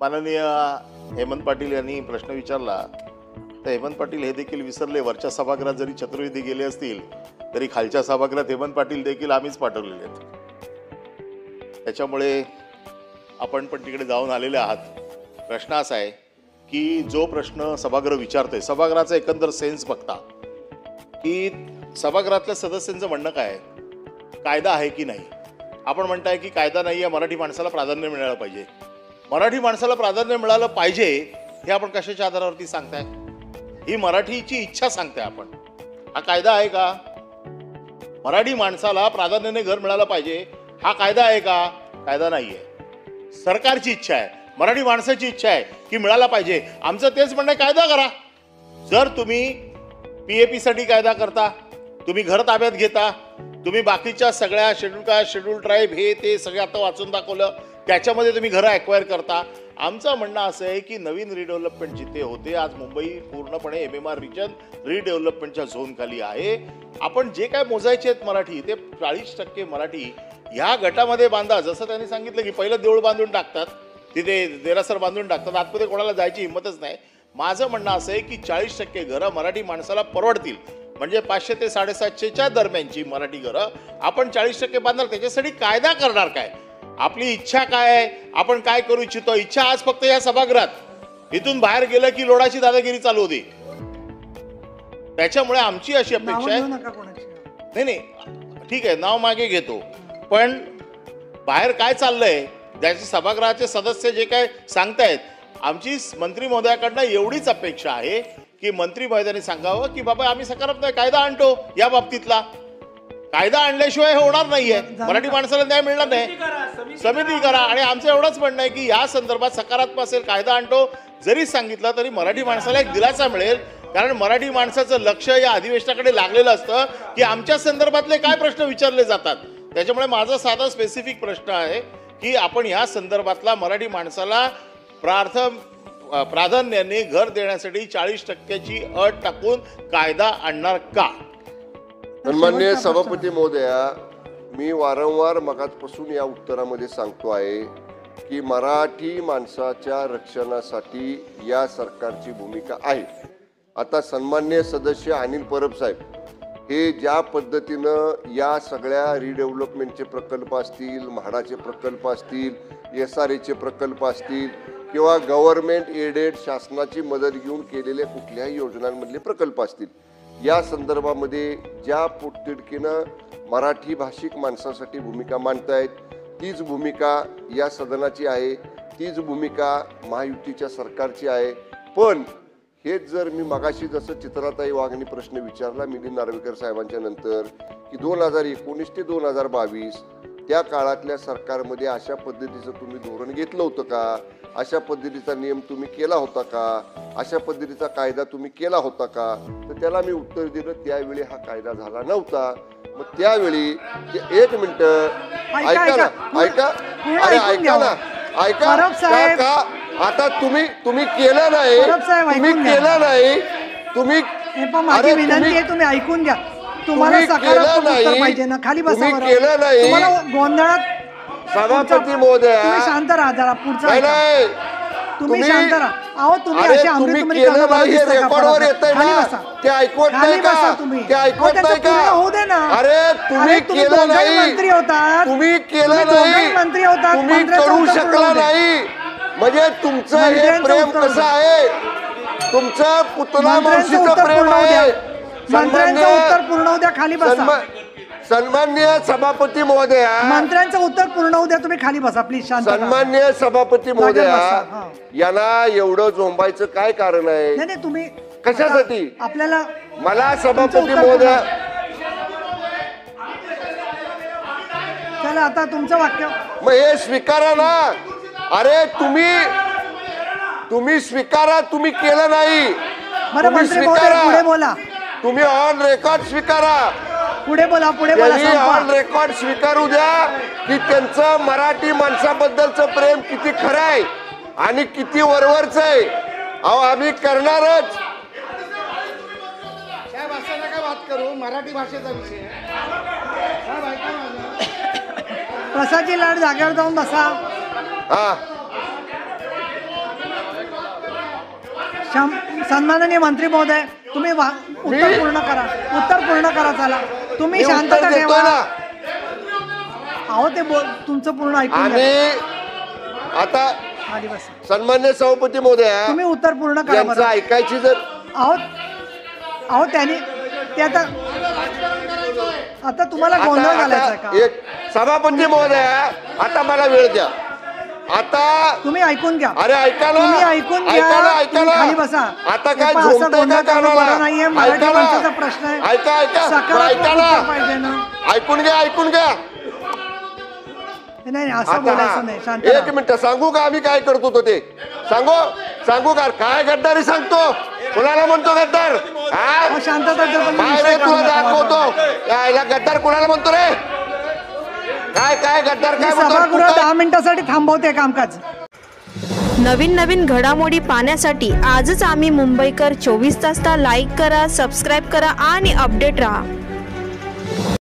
माननीय हेमंत पाटील यांनी प्रश्न विचारला तर हेमंत पाटील हे देखील विसरले, वरच्या सभागृहात जरी छत्रपती गेले असतील तरी खालच्या सभागृहात हेमंत पाटील देखील आम्हीच पाठवलेले आहेत. त्याच्यामुळे आपण पण तिकडे जाऊन आलेले आहात. प्रश्न असा आहे की जो प्रश्न सभागृह विचारतोय, सभागृहाचा एकंदर सेन्स बघता की सभागृहातल्या सदस्यांचं म्हणणं काय आहे, कायदा आहे की नाही. आपण म्हणताय की कायदा नाही आहे, मराठी माणसाला प्राधान्य मिळालं पाहिजे. मराठी माणसाला प्राधान्य मिळालं पाहिजे हे आपण कशाच्या आधारावरती सांगताय? ही मराठीची इच्छा सांगताय आपण. हा कायदा आहे का? मराठी माणसाला प्राधान्याने घर मिळालं पाहिजे हा कायदा आहे का? कायदा नाही आहे. सरकारची इच्छा आहे, मराठी माणसाची इच्छा आहे की मिळाला पाहिजे. आमचं तेच म्हणणं आहे, कायदा करा. जर तुम्ही PAP साठी कायदा करता, तुम्ही घर ताब्यात घेता, तुम्ही बाकीच्या सगळ्या शेड्यूल कास्ट, शेड्यूल ट्राईब हे ते सगळं आता वाचून दाखवलं, त्याच्यामध्ये तुम्ही घरं ॲक्वायर करता. आमचं म्हणणं असं आहे की नवीन रिडेव्हलपमेंट जिथे होते, आज मुंबई पूर्णपणे MMR रिजन रिडेव्हलपमेंटच्या झोनखाली आहे. आपण जे काय मोजायचे आहेत मराठी, ते 40% मराठी ह्या गटामध्ये बांधा. जसं त्यांनी सांगितलं की पहिलं देऊळ बांधून टाकतात, तिथे देरासर बांधून टाकतात, आतमध्ये कोणाला जायची हिंमतच नाही. माझं म्हणणं असं आहे की 40% घरं मराठी माणसाला परवडतील, म्हणजे 500 ते 750च्या दरम्यानची मराठी घरं आपण 40% बांधणार. त्याच्यासाठी कायदा करणार काय? आपली इच्छा काय आहे, आपण काय करू इच्छितो? इच्छा आज फक्त या सभागृहात, इथून बाहेर गेलं की लोडाची दादागिरी चालू होती. त्याच्यामुळे आमची अशी अपेक्षा आहे, नाही ठीक आहे नाव मागे घेतो, पण बाहेर काय चाललंय त्याचे सभागृहाचे सदस्य जे काय सांगतायत, आमची मंत्री महोदयाकडनं एवढीच अपेक्षा आहे की मंत्री महोदयांनी सांगावं की बाबा आम्ही सकारात्मक कायदा आणतो. या बाबतीतला कायदा आणल्याशिवाय हे होणार नाहीये, मराठी माणसाला न्याय मिळणार नाही. समिती करा. आणि आमचं एवढंच म्हणणं आहे की या संदर्भात सकारात्मक असेल, कायदा आणतो जरी सांगितलं तरी मराठी माणसाला एक दिलासा मिळेल. कारण मराठी माणसाचं लक्ष या अधिवेशनाकडे लागलेलं असतं की आमच्या संदर्भातले काय प्रश्न विचारले जातात. त्याच्यामुळे माझा साधा स्पेसिफिक प्रश्न आहे की आपण या संदर्भातला मराठी माणसाला प्राधान्याने घर देण्यासाठी 40%ची अट टाकून कायदा आणणार का? सन्माननीय सभापती महोदया, मी वारंवार मगाचपासून या उत्तरामध्ये सांगतो आहे की मराठी माणसाच्या रक्षणासाठी या सरकारची भूमिका आहे. आता सन्माननीय सदस्य अनिल परब साहेब हे ज्या पद्धतीनं या सगळ्या रिडेव्हलपमेंटचे प्रकल्प असतील, म्हाडाचे प्रकल्प असतील, SRAचे प्रकल्प असतील किंवा गव्हर्नमेंट एडेड शासनाची मदत घेऊन केलेल्या कुठल्याही योजनांमधले प्रकल्प असतील, या संदर्भामध्ये ज्या पोटतिडकीनं मराठी भाषिक माणसासाठी भूमिका मांडतायत, तीच भूमिका या सदनाची आहे, तीच भूमिका महायुतीच्या सरकारची आहे. पण हेच जर मी मगाशी जसं चित्राताई वाघनी प्रश्न विचारला मिलिंद नार्वेकर साहेबांच्या नंतर की 2019 ते 2022 त्या काळातल्या सरकारमध्ये अशा पद्धतीचं तुम्ही धोरण घेतलं होतं का? अशा पद्धतीचा नियम तुम्ही केला होता का? अशा पद्धतीचा कायदा तुम्ही केला होता का? तर त्याला मी उत्तर दिलं, त्यावेळी हा कायदा झाला नव्हता. मग त्यावेळी एक मिनिट ऐका ना, ऐका, अरे ऐका ना, ऐका का? आता तुम्ही केलं नाही, तुम्ही केलं नाही, तुम्ही माझी विनंती आहे तुम्ही ऐकून घ्या. तुम्हाला सकारात्मक उत्तर पाहिजे ना, खाली बसा. केलं नाही तुम्हाला गोंधळात सभापती महोदया, तुम्ही शांत राहा जरा. पुढचा नाही तुम्ही शांत राहा. अहो तुम्ही अशी अमृतमणी केलं नाही हे रेकॉर्डवर येतंय ना, ते ऐकवत नाही का? ते ऐकवत नाही का? होऊ दे ना. अरे तुम्ही केलं नाही, मंत्री होतात, तुम्ही केलं नाही, मंत्री होतात, तुम्ही करू शकला नाही. म्हणजे तुमचं हे प्रेम कसं आहे? तुमचं पुतला मावशीचं प्रेम आहे. मंत्र्यांचं उत्तर पूर्ण होऊ द्या, खाली बसा. सन्माननीय सभापती महोदया, मंत्र्यांचं उत्तर पूर्ण होऊ द्या, तुम्ही खाली बसा प्लीज. शांत. सन्माननीय सभापती महोदया, यांना एवढं झोंबायचं काय कारण आहे? नाही तुम्ही कशासाठी? आपल्याला मला सभापती महोदया, चला आता तुमचं वाक्य मग हे स्वीकारा ना. अरे तुम्ही स्वीकारा, तुम्ही केलं नाही. तुम्ही स्वीकारा, पुढे बोला. तुम्ही ऑन रेकॉर्ड स्वीकारा. पुढे बोला, पुढे बोला. ऑन रेकॉर्ड स्वीकारू द्या की त्यांचं मराठी माणसाबद्दलचं प्रेम किती खरं आहे आणि किती वरवरच आहे. अहो आम्ही करणारच. साहेब असं नका बात करू, मराठी भाषेचा विषय. प्रसादजी लाड जागेवर जाऊन बसा. हा सन्माननीय मंत्री महोदय, तुम्ही उत्तर पूर्ण करा. चला तुम्ही मी शांतता उत्तर देतोय ठेवा. ना. अहो ते तुमचं पूर्ण ऐकून आणि घ्या. आता खाली बसा. सन्मान्य सभापती महोदया, तुम्ही उत्तर पूर्ण करा यांचं बरं. ऐकायची जर अहो त्यांनी ते आता तुम्हाला गोंधळ घालायचा का? एक सभापती महोदया, आता मला वेळ द्या. आता तुम्ही ऐकून घ्या. अरे ऐका ना, तुम्ही ऐकून घ्या. ऐका ना, तुम्ही खाली बसा. आता हे काय पहा, असं झोंबतंय गोंधळ का करणं कानाला? बरं नाहीये. मराठी ऐका ना. माणसाचा प्रश्न आहे. ऐका सकारात्मक ऐका उत्तर पाहिजे ना, ना. ऐकून घ्या. नाही असं आता बोलायचं नाही. शांत एक राहा. मिनिट, सांगू का आम्ही काय करतो तो ते? सांगू का काय गद्दारी सांगतो? कुणाला म्हणतो गद्दार? अहो, शांतता ठेवा. तुम्ही काय विषय रे, काढू तुला नका. दाखवतो यायला गद्दार कुणाला म्हणतो रे? काय गद्दार मी काय म्हणतो? सभागृह तू काय- 10 मिनिटासाठी थांबवते कामकाज. नवीन घडामोडी पाहण्यासाठी आजच आम्ही मुंबईकर 24 तासला लाईक करा, सबस्क्राईब करा आणि अपडेट रहा.